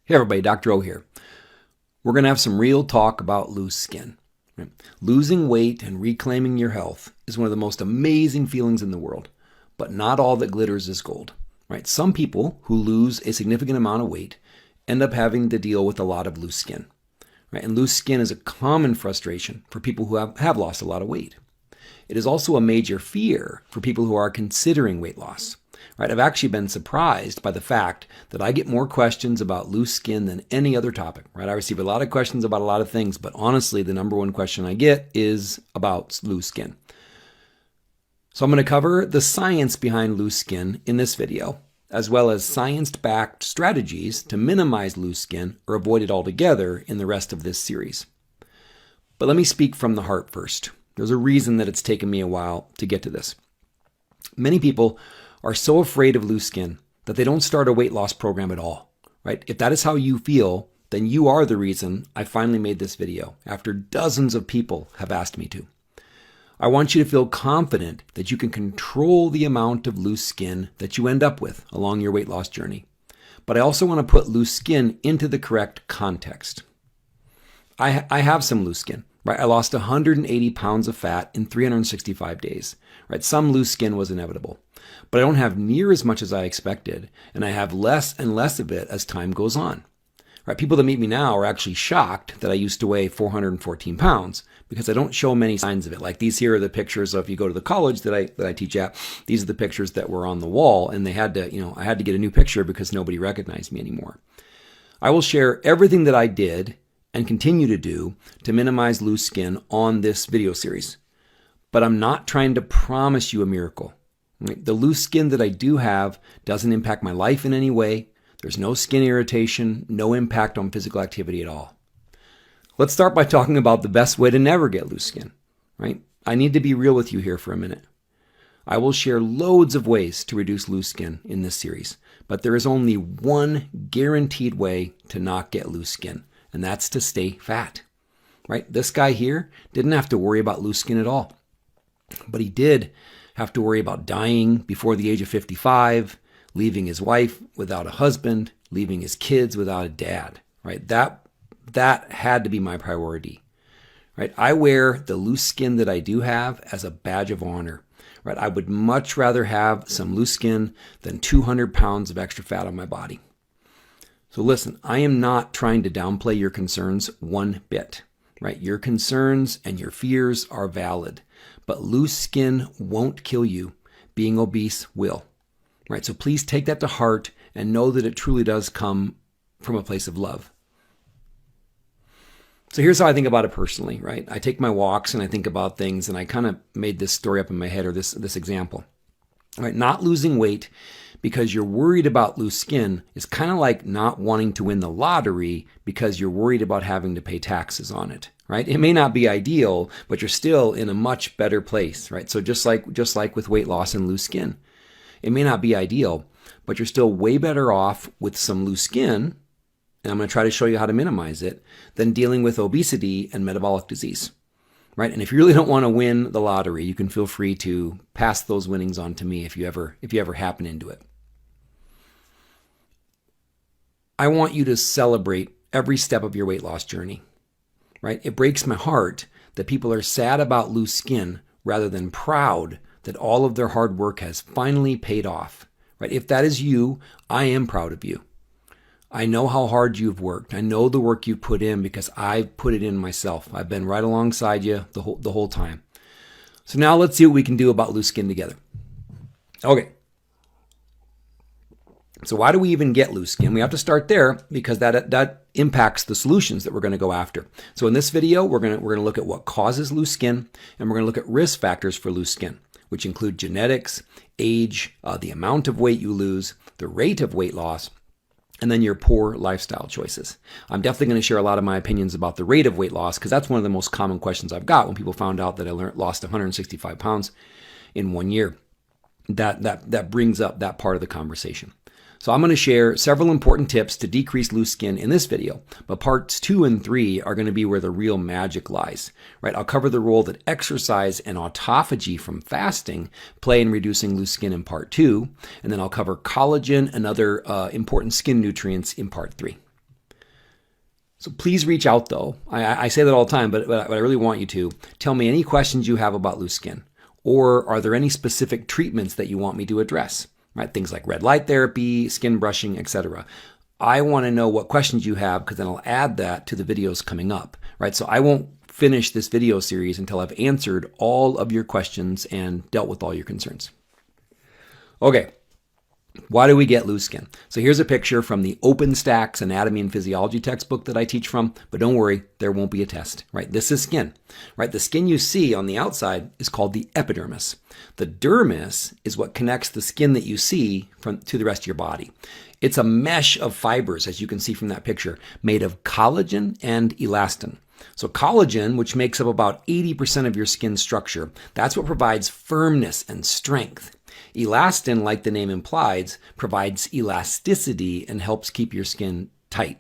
Hey everybody, Dr. O here. We're going to have some real talk about loose skin. Right? Losing weight and reclaiming your health is one of the most amazing feelings in the world, but not all that glitters is gold. Right? Some people who lose a significant amount of weight end up having to deal with a lot of loose skin. Right? And loose skin is a common frustration for people who have lost a lot of weight. It is also a major fear for people who are considering weight loss. Right? I've actually been surprised by the fact that I get more questions about loose skin than any other topic. Right? I receive a lot of questions about a lot of things, but honestly, the number one question I get is about loose skin. So I'm going to cover the science behind loose skin in this video, as well as science-backed strategies to minimize loose skin or avoid it altogether in the rest of this series. But let me speak from the heart first. There's a reason that it's taken me a while to get to this. Many people are so afraid of loose skin that they don't start a weight loss program at all, right? If that is how you feel, then you are the reason I finally made this video after dozens of people have asked me to. I want you to feel confident that you can control the amount of loose skin that you end up with along your weight loss journey. But I also want to put loose skin into the correct context. I have some loose skin. Right, I lost 180 pounds of fat in 365 days. Right, some loose skin was inevitable, but I don't have near as much as I expected, and I have less and less of it as time goes on. Right, people that meet me now are actually shocked that I used to weigh 414 pounds because I don't show many signs of it. Like these here are the pictures of, if you go to the college that I teach at, these are the pictures that were on the wall, and they had to, I had to get a new picture because nobody recognized me anymore. I will share everything that I did and continue to do to minimize loose skin on this video series. But I'm not trying to promise you a miracle. The loose skin that I do have doesn't impact my life in any way. There's no skin irritation, no impact on physical activity at all. Let's start by talking about the best way to never get loose skin, right? I need to be real with you here for a minute. I will share loads of ways to reduce loose skin in this series, but there is only one guaranteed way to not get loose skin. And that's to stay fat, right? This guy here didn't have to worry about loose skin at all, but he did have to worry about dying before the age of 55, leaving his wife without a husband, leaving his kids without a dad, right? That had to be my priority, right? I wear the loose skin that I do have as a badge of honor, right? I would much rather have some loose skin than 200 pounds of extra fat on my body. So listen, I am not trying to downplay your concerns one bit, right? Your concerns and your fears are valid, but loose skin won't kill you. Being obese will, right? So please take that to heart and know that it truly does come from a place of love. So here's how I think about it personally, right? I take my walks and I think about things, and I kind of made this story up in my head, or this example, right? Not losing weight because you're worried about loose skin is kind of like not wanting to win the lottery because you're worried about having to pay taxes on it, right? It may not be ideal, but you're still in a much better place, right? So just like with weight loss and loose skin, it may not be ideal, but you're still way better off with some loose skin, and I'm going to try to show you how to minimize it, than dealing with obesity and metabolic disease. Right? And if you really don't want to win the lottery, you can feel free to pass those winnings on to me if you ever happen into it. I want you to celebrate every step of your weight loss journey. Right? It breaks my heart that people are sad about loose skin rather than proud that all of their hard work has finally paid off. Right? If that is you, I am proud of you. I know how hard you've worked. I know the work you've put in because I've put it in myself. I've been right alongside you the whole time. So now let's see what we can do about loose skin together. Okay. So why do we even get loose skin? We have to start there because that impacts the solutions that we're going to go after. So in this video, we're going to look at what causes loose skin, and we're going to look at risk factors for loose skin, which include genetics, age, the amount of weight you lose, the rate of weight loss, and then your poor lifestyle choices. I'm definitely going to share a lot of my opinions about the rate of weight loss because that's one of the most common questions I've got when people found out that I lost 165 pounds in 1 year. That brings up that part of the conversation. So I'm going to share several important tips to decrease loose skin in this video, but parts 2 and 3 are going to be where the real magic lies, right? I'll cover the role that exercise and autophagy from fasting play in reducing loose skin in part 2, and then I'll cover collagen and other important skin nutrients in part 3. So please reach out though. I say that all the time, but I really want you to tell me any questions you have about loose skin. Or are there any specific treatments that you want me to address? Right? Things like red light therapy, skin brushing, etc. I want to know what questions you have because then I'll add that to the videos coming up. Right? So I won't finish this video series until I've answered all of your questions and dealt with all your concerns. Okay. Why do we get loose skin? So here's a picture from the OpenStax Anatomy and Physiology textbook that I teach from, but don't worry, there won't be a test, right? This is skin, right? The skin you see on the outside is called the epidermis. The dermis is what connects the skin that you see to the rest of your body. It's a mesh of fibers, as you can see from that picture, made of collagen and elastin. So collagen, which makes up about 80% of your skin structure, that's what provides firmness and strength. Elastin, like the name implies, provides elasticity and helps keep your skin tight.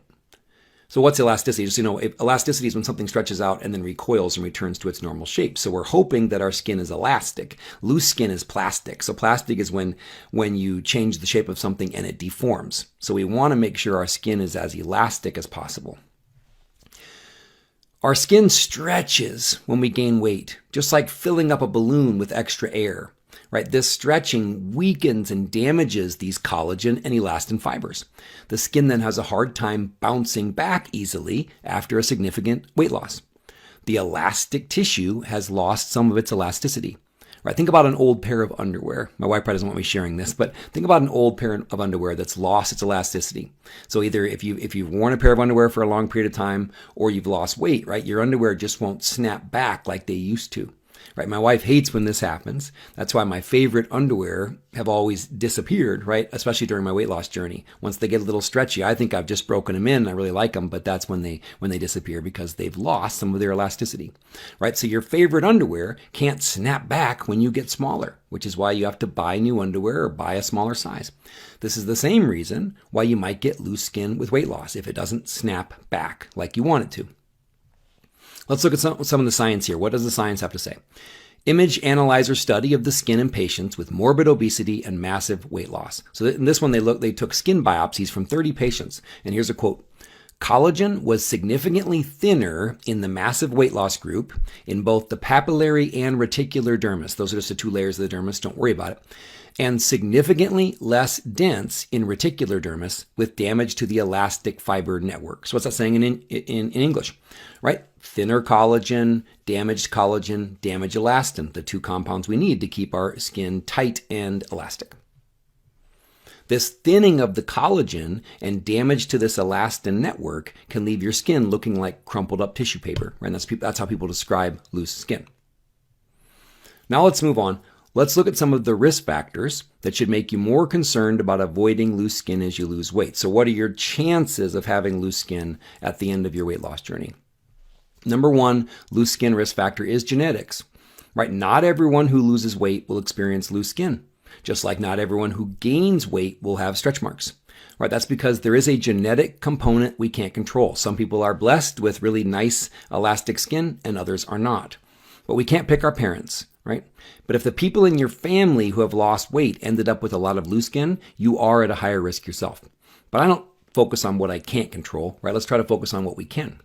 So what's elasticity? Just elasticity is when something stretches out and then recoils and returns to its normal shape. So we're hoping that our skin is elastic. Loose skin is plastic. So plastic is when you change the shape of something and it deforms. So we want to make sure our skin is as elastic as possible. Our skin stretches when we gain weight, just like filling up a balloon with extra air. Right? This stretching weakens and damages these collagen and elastin fibers. The skin then has a hard time bouncing back easily after a significant weight loss. The elastic tissue has lost some of its elasticity. Right? Think about an old pair of underwear. My wife probably doesn't want me sharing this, but think about an old pair of underwear that's lost its elasticity. So either if you've worn a pair of underwear for a long period of time or you've lost weight, right? Your underwear just won't snap back like they used to. Right? My wife hates when this happens. That's why my favorite underwear have always disappeared, right? Especially during my weight loss journey. Once they get a little stretchy, I think I've just broken them in. I really like them, but that's when they disappear because they've lost some of their elasticity, right? So your favorite underwear can't snap back when you get smaller, which is why you have to buy new underwear or buy a smaller size. This is the same reason why you might get loose skin with weight loss if it doesn't snap back like you want it to. Let's look at some of the science here. What does the science have to say? Image analyzer study of the skin in patients with morbid obesity and massive weight loss. So in this one, they took skin biopsies from 30 patients. And here's a quote. Collagen was significantly thinner in the massive weight loss group in both the papillary and reticular dermis. Those are just the two layers of the dermis. Don't worry about it. And significantly less dense in reticular dermis with damage to the elastic fiber network. So what's that saying in English, right? Thinner collagen, damaged elastin, the two compounds we need to keep our skin tight and elastic. This thinning of the collagen and damage to this elastin network can leave your skin looking like crumpled up tissue paper, right? And that's how people describe loose skin. Now let's move on. Let's look at some of the risk factors that should make you more concerned about avoiding loose skin as you lose weight. So what are your chances of having loose skin at the end of your weight loss journey? Number one, loose skin risk factor is genetics, right? Not everyone who loses weight will experience loose skin, just like not everyone who gains weight will have stretch marks, right? That's because there is a genetic component we can't control. Some people are blessed with really nice elastic skin and others are not. But we can't pick our parents, right? But if the people in your family who have lost weight ended up with a lot of loose skin, you are at a higher risk yourself. But I don't focus on what I can't control, right? Let's try to focus on what we can.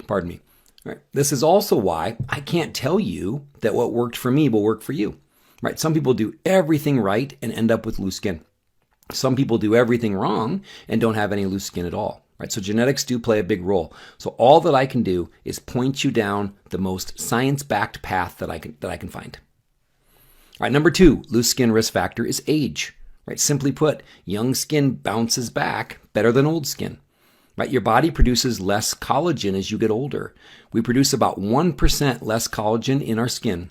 Pardon me. All right. This is also why I can't tell you that what worked for me will work for you, right? Some people do everything right and end up with loose skin. Some people do everything wrong and don't have any loose skin at all, right? So genetics do play a big role. So all that I can do is point you down the most science-backed path that I can find. All right, number two, loose skin risk factor is age, right? Simply put, young skin bounces back better than old skin. Right? Your body produces less collagen as you get older. We produce about 1% less collagen in our skin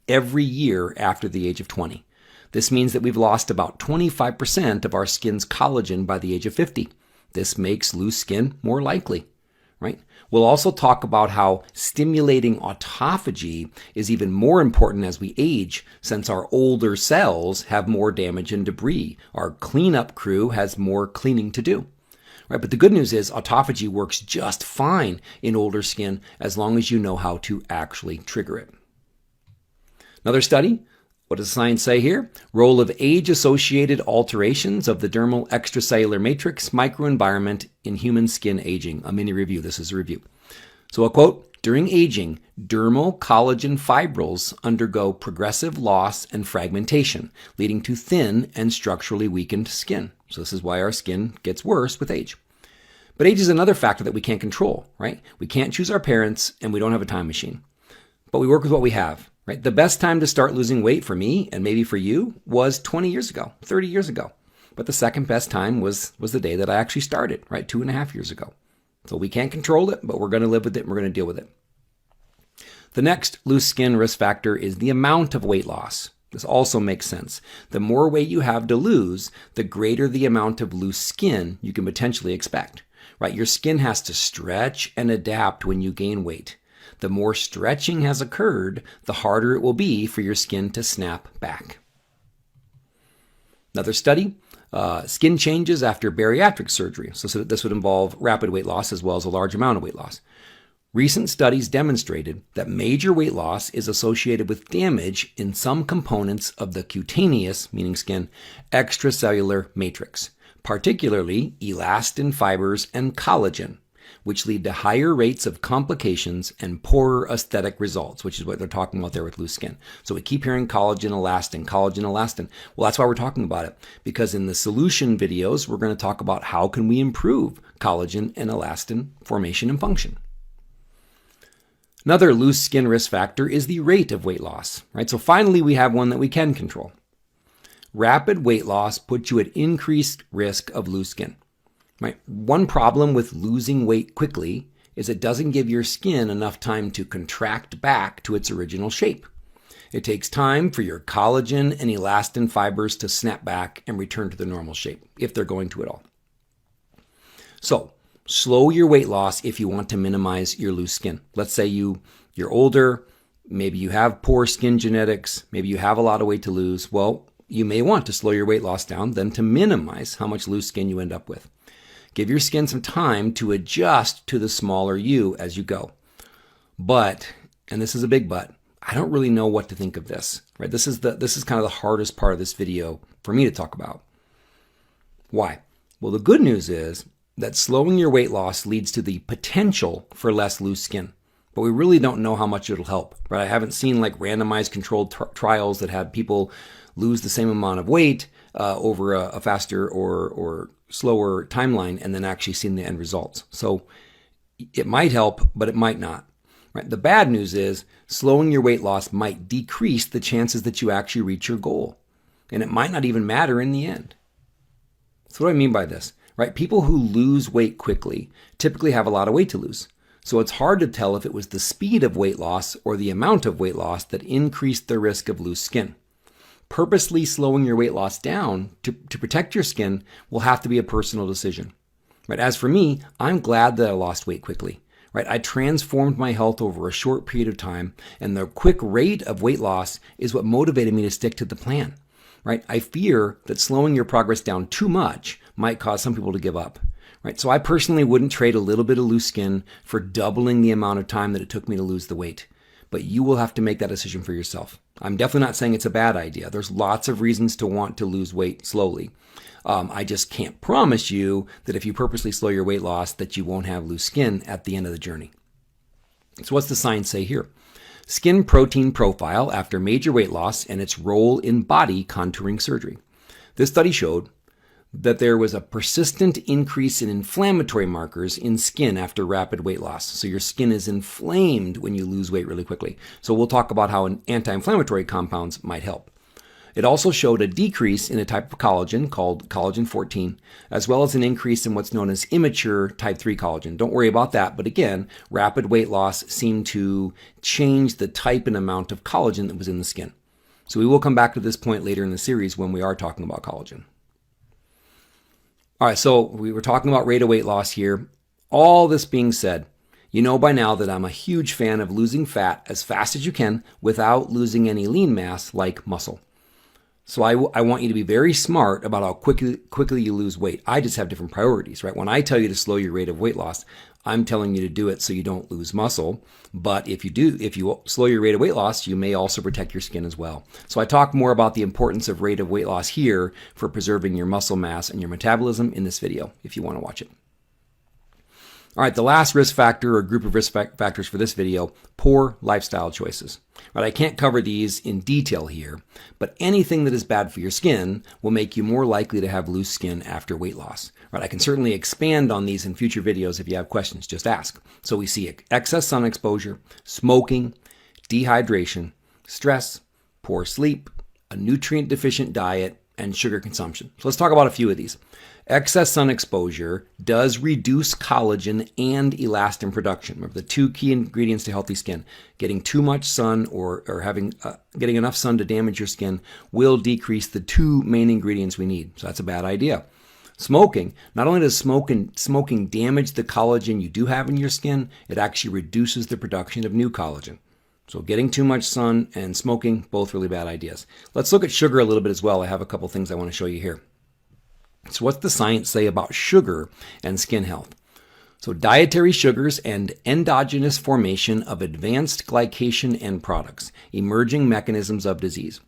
every year after the age of 20. This means that we've lost about 25% of our skin's collagen by the age of 50. This makes loose skin more likely, right? We'll also talk about how stimulating autophagy is even more important as we age, since our older cells have more damage and debris. Our cleanup crew has more cleaning to do. Right, but the good news is autophagy works just fine in older skin as long as you know how to actually trigger it. Another study, What does science say here? Role of age-associated alterations of the dermal extracellular matrix microenvironment in human skin aging. A mini review. This is a review. So a quote, during aging, dermal collagen fibrils undergo progressive loss and fragmentation, leading to thin and structurally weakened skin. So this is why our skin gets worse with age. But age is another factor that we can't control, right? We can't choose our parents and we don't have a time machine. But we work with what we have. Right? The best time to start losing weight for me, and maybe for you, was 20 years ago, 30 years ago. But the second best time was the day that I actually started, right? 2.5 years ago. So we can't control it, but we're going to live with it and we're going to deal with it. The next loose skin risk factor is the amount of weight loss. This also makes sense. The more weight you have to lose, the greater the amount of loose skin you can potentially expect, right? Your skin has to stretch and adapt when you gain weight. The more stretching has occurred, the harder it will be for your skin to snap back. Another study, skin changes after bariatric surgery. So this would involve rapid weight loss as well as a large amount of weight loss. Recent studies demonstrated that major weight loss is associated with damage in some components of the cutaneous, meaning skin, extracellular matrix, particularly elastin fibers and collagen, which lead to higher rates of complications and poorer aesthetic results, which is what they're talking about there with loose skin. So we keep hearing collagen, elastin, collagen, elastin. Well, that's why we're talking about it, because in the solution videos, we're going to talk about how can we improve collagen and elastin formation and function. Another loose skin risk factor is the rate of weight loss, right? So finally, we have one that we can control. Rapid weight loss puts you at increased risk of loose skin. Right. One problem with losing weight quickly is it doesn't give your skin enough time to contract back to its original shape. It takes time for your collagen and elastin fibers to snap back and return to the normal shape, if they're going to at all. So, slow your weight loss if you want to minimize your loose skin. Let's say you're older, maybe you have poor skin genetics, maybe you have a lot of weight to lose. Well, you may want to slow your weight loss down then to minimize how much loose skin you end up with. Give your skin some time to adjust to the smaller you as you go. But, and this is a big but, I don't really know what to think of this, right? This is kind of the hardest part of this video for me to talk about. Why? Well, the good news is that slowing your weight loss leads to the potential for less loose skin. But we really don't know how much it'll help, right? I haven't seen like randomized controlled trials that had people lose the same amount of weight over a faster or slower timeline and then actually seen the end results. So it might help, but it might not. Right? The bad news is slowing your weight loss might decrease the chances that you actually reach your goal. And it might not even matter in the end. So what do I mean by this? Right? People who lose weight quickly typically have a lot of weight to lose. So it's hard to tell if it was the speed of weight loss or the amount of weight loss that increased the risk of loose skin. Purposely slowing your weight loss down to protect your skin will have to be a personal decision. Right? As for me, I'm glad that I lost weight quickly. Right? I transformed my health over a short period of time, and the quick rate of weight loss is what motivated me to stick to the plan. Right? I fear that slowing your progress down too much might cause some people to give up. Right? So I personally wouldn't trade a little bit of loose skin for doubling the amount of time that it took me to lose the weight. But you will have to make that decision for yourself. I'm definitely not saying it's a bad idea. There's lots of reasons to want to lose weight slowly. I just can't promise you that if you purposely slow your weight loss that you won't have loose skin at the end of the journey. So what's the science say here? Skin protein profile after major weight loss and its role in body contouring surgery. This study showed that there was a persistent increase in inflammatory markers in skin after rapid weight loss. So your skin is inflamed when you lose weight really quickly. So we'll talk about how anti-inflammatory compounds might help. It also showed a decrease in a type of collagen called collagen 14, as well as an increase in what's known as immature type 3 collagen. Don't worry about that, but again, rapid weight loss seemed to change the type and amount of collagen that was in the skin. So we will come back to this point later in the series when we are talking about collagen. All right, so we were talking about rate of weight loss here. All this being said, you know by now that I'm a huge fan of losing fat as fast as you can without losing any lean mass like muscle. So I want you to be very smart about how quickly you lose weight. I just have different priorities, right? When I tell you to slow your rate of weight loss, I'm telling you to do it so you don't lose muscle. But if you slow your rate of weight loss, you may also protect your skin as well. So I talk more about the importance of rate of weight loss here for preserving your muscle mass and your metabolism in this video, if you want to watch it. All right, the last risk factor or group of risk factors for this video, poor lifestyle choices. Right, I can't cover these in detail here, but anything that is bad for your skin will make you more likely to have loose skin after weight loss. Right, I can certainly expand on these in future videos if you have questions, just ask. So we see excess sun exposure, smoking, dehydration, stress, poor sleep, a nutrient deficient diet, and sugar consumption. So let's talk about a few of these. Excess sun exposure does reduce collagen and elastin production. Remember the two key ingredients to healthy skin. Getting too much sun or getting enough sun to damage your skin will decrease the two main ingredients we need. So that's a bad idea. Smoking, not only does smoking damage the collagen you do have in your skin, it actually reduces the production of new collagen. So getting too much sun and smoking, both really bad ideas. Let's look at sugar a little bit as well. I have a couple things I want to show you here. So what's the science say about sugar and skin health? So dietary sugars and endogenous formation of advanced glycation end products, emerging mechanisms of disease.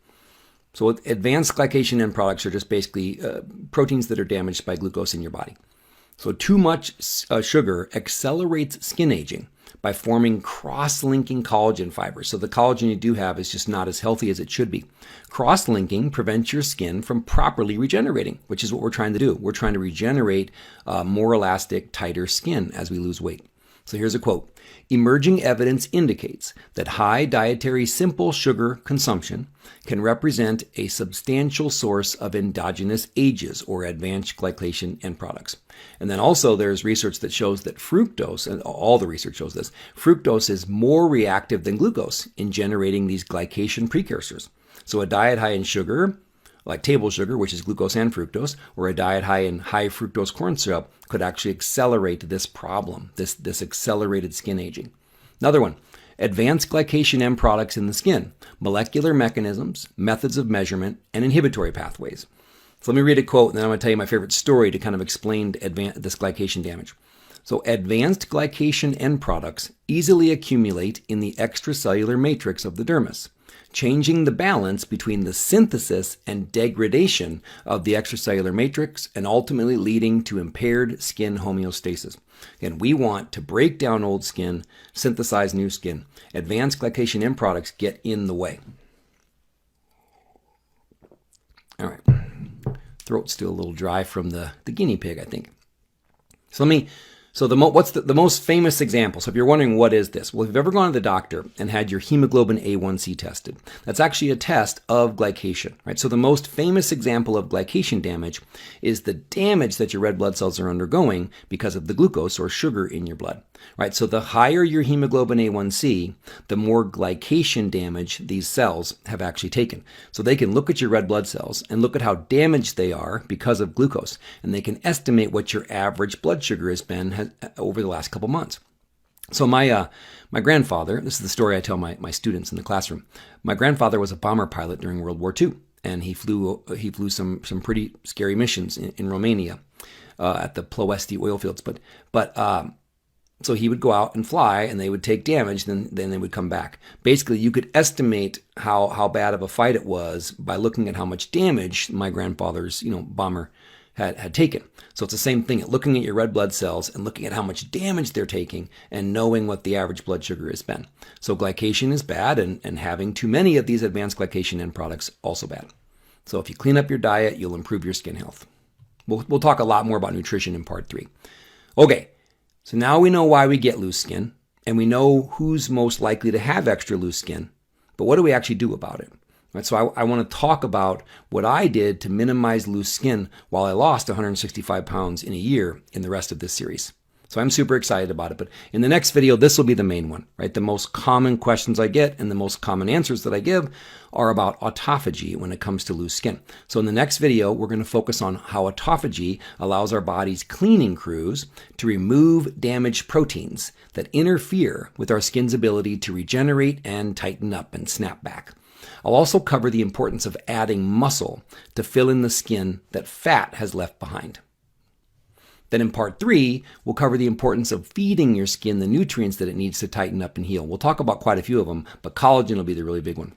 So advanced glycation end products are just basically proteins that are damaged by glucose in your body. So too much sugar accelerates skin aging by forming cross-linking collagen fibers. So the collagen you do have is just not as healthy as it should be. Cross-linking prevents your skin from properly regenerating, which is what we're trying to do. We're trying to regenerate more elastic, tighter skin as we lose weight. So here's a quote. Emerging evidence indicates that high dietary simple sugar consumption can represent a substantial source of endogenous AGEs or advanced glycation end products. And then also there's research that shows that fructose, and all the research shows this, fructose is more reactive than glucose in generating these glycation precursors. So a diet high in sugar, like table sugar, which is glucose and fructose, or a diet high in high fructose corn syrup could actually accelerate this problem, this accelerated skin aging. Another one, advanced glycation end products in the skin, molecular mechanisms, methods of measurement, and inhibitory pathways. So let me read a quote, and then I'm going to tell you my favorite story to kind of explain this glycation damage. So advanced glycation end products easily accumulate in the extracellular matrix of the dermis, changing the balance between the synthesis and degradation of the extracellular matrix and ultimately leading to impaired skin homeostasis. Again, we want to break down old skin, synthesize new skin. Advanced glycation end products get in the way. All right. Throat's still a little dry from the guinea pig, I think. What's the most famous example? So if you're wondering what is this? Well, if you've ever gone to the doctor and had your hemoglobin A1C tested, that's actually a test of glycation, right? So the most famous example of glycation damage is the damage that your red blood cells are undergoing because of the glucose or sugar in your blood, right? So the higher your hemoglobin A1C, the more glycation damage these cells have actually taken. So they can look at your red blood cells and look at how damaged they are because of glucose, and they can estimate what your average blood sugar has been over the last couple months. So my grandfather, this is the story I tell my students in the classroom. My grandfather was a bomber pilot during World War II, and he flew some pretty scary missions in Romania at the Ploiești oil fields. So he would go out and fly, and they would take damage, then they would come back. Basically, you could estimate how bad of a fight it was by looking at how much damage my grandfather's bomber had taken. So it's the same thing, looking at your red blood cells and looking at how much damage they're taking and knowing what the average blood sugar has been. So glycation is bad, and having too many of these advanced glycation end products also bad. So if you clean up your diet, you'll improve your skin health. We'll talk a lot more about nutrition in part 3. Okay, so now we know why we get loose skin, and we know who's most likely to have extra loose skin, but what do we actually do about it? Right, so I want to talk about what I did to minimize loose skin while I lost 165 pounds in a year in the rest of this series. So I'm super excited about it. But in the next video, this will be the main one, right? The most common questions I get and the most common answers that I give are about autophagy when it comes to loose skin. So in the next video, we're going to focus on how autophagy allows our body's cleaning crews to remove damaged proteins that interfere with our skin's ability to regenerate and tighten up and snap back. I'll also cover the importance of adding muscle to fill in the skin that fat has left behind. Then in part 3, we'll cover the importance of feeding your skin the nutrients that it needs to tighten up and heal. We'll talk about quite a few of them, but collagen will be the really big one.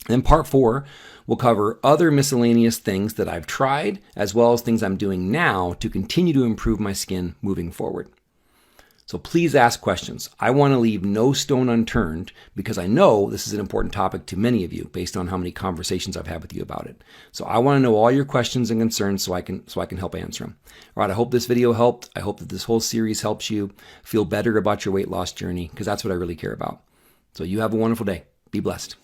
Then part 4, we'll cover other miscellaneous things that I've tried, as well as things I'm doing now to continue to improve my skin moving forward. So please ask questions. I want to leave no stone unturned because I know this is an important topic to many of you based on how many conversations I've had with you about it. So I want to know all your questions and concerns so I can help answer them. All right, I hope this video helped. I hope that this whole series helps you feel better about your weight loss journey because that's what I really care about. So you have a wonderful day. Be blessed.